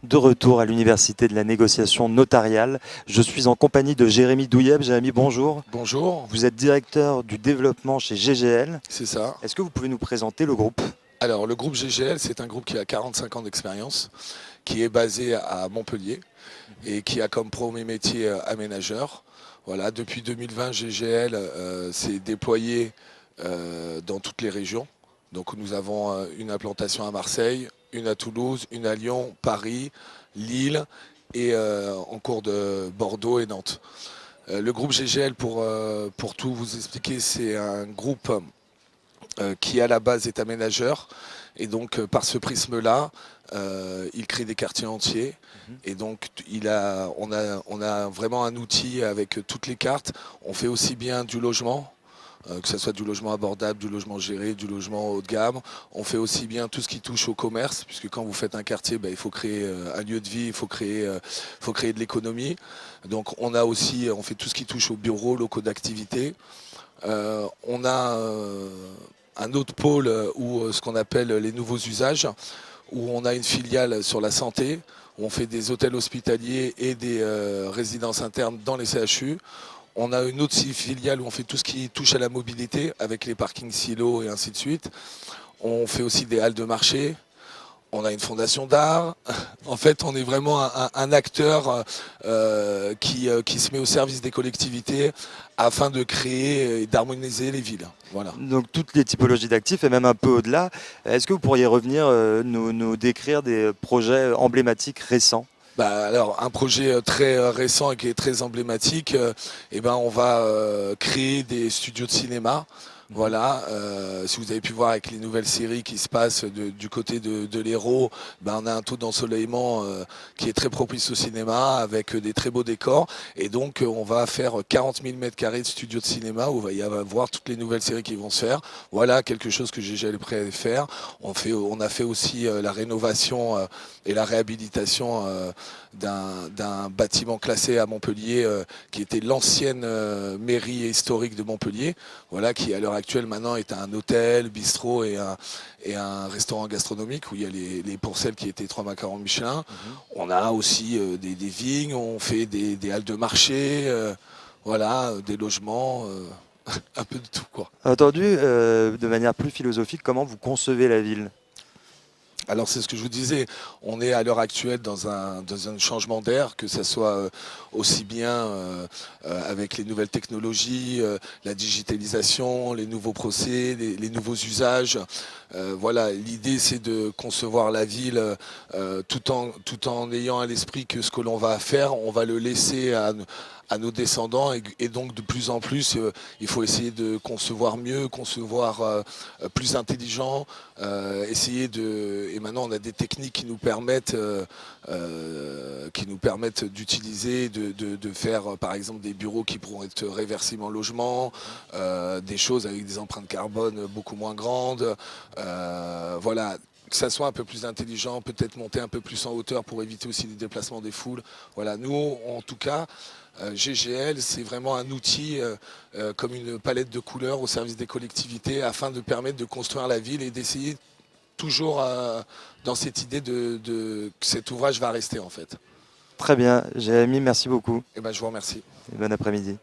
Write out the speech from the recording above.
De retour à l'Université de la négociation notariale, je suis en compagnie de Jérémy Douilleb. Jérémy, bonjour. Bonjour, Vous êtes directeur du développement chez GGL. c'est ça. Est-ce que vous pouvez nous présenter le groupe? Alors le groupe GGL, c'est un groupe qui a 45 ans d'expérience, qui est basé à Montpellier et qui a comme premier métier aménageur. Voilà, depuis 2020, GGL s'est déployé dans toutes les régions. Donc nous avons une implantation à Marseille, une à Toulouse, une à Lyon, Paris, Lille et en cours de Bordeaux et Nantes. Le groupe GGL, pour tout vous expliquer, c'est un groupe qui à la base est aménageur. Et donc par ce prisme-là, il crée des quartiers entiers. Et donc on a vraiment un outil avec toutes les cartes. On fait aussi bien du logement, que ce soit du logement abordable, du logement géré, du logement haut de gamme. On fait aussi bien tout ce qui touche au commerce, puisque quand vous faites un quartier, il faut créer un lieu de vie, faut créer de l'économie. Donc on fait tout ce qui touche aux bureaux, locaux d'activité. On a un autre pôle où ce qu'on appelle les nouveaux usages, où on a une filiale sur la santé, où on fait des hôtels hospitaliers et des résidences internes dans les CHU. On a une autre filiale où on fait tout ce qui touche à la mobilité, avec les parkings silos et ainsi de suite. On fait aussi des halles de marché. On a une fondation d'art. En fait, on est vraiment un acteur qui se met au service des collectivités afin de créer et d'harmoniser les villes. Voilà. Donc toutes les typologies d'actifs et même un peu au-delà. Est-ce que vous pourriez revenir nous décrire des projets emblématiques récents? Alors, un projet très récent et qui est très emblématique, on va créer des studios de cinéma. Voilà, si vous avez pu voir avec les nouvelles séries qui se passent du côté de l'Hérault, on a un taux d'ensoleillement qui est très propice au cinéma avec des très beaux décors. Et donc, on va faire 40 000 mètres carrés de studio de cinéma où il va y avoir toutes les nouvelles séries qui vont se faire. Voilà quelque chose que j'ai prêt à faire. On a fait aussi la rénovation et la réhabilitation d'un bâtiment classé à Montpellier qui était l'ancienne mairie historique de Montpellier, voilà, qui à l'heure actuelle maintenant est un hôtel, bistrot et un restaurant gastronomique où il y a les Pourcelles qui étaient 3 macarons Michelin. On a aussi des vignes, on fait des halles de marché, voilà, des logements, un peu de tout quoi. Entendu, de manière plus philosophique, comment vous concevez la ville? Alors c'est ce que je vous disais, on est à l'heure actuelle dans un changement d'air, que ce soit aussi bien avec les nouvelles technologies, la digitalisation, les nouveaux procès, les nouveaux usages. Voilà, l'idée c'est de concevoir la ville tout en ayant à l'esprit que ce que l'on va faire, on va le laisser à nos descendants et donc de plus en plus il faut essayer de concevoir mieux, concevoir plus intelligent, et maintenant on a des techniques qui nous permettent d'utiliser, de faire par exemple des bureaux qui pourront être réversibles en logement, des choses avec des empreintes carbone beaucoup moins grandes, voilà, que ça soit un peu plus intelligent, peut-être monter un peu plus en hauteur pour éviter aussi les déplacements des foules. Voilà, nous en tout cas, GGL, c'est vraiment un outil comme une palette de couleurs au service des collectivités afin de permettre de construire la ville et d'essayer toujours dans cette idée que cet ouvrage va rester en fait. Très bien, Jérémy, merci beaucoup Et je vous remercie. et bon après-midi.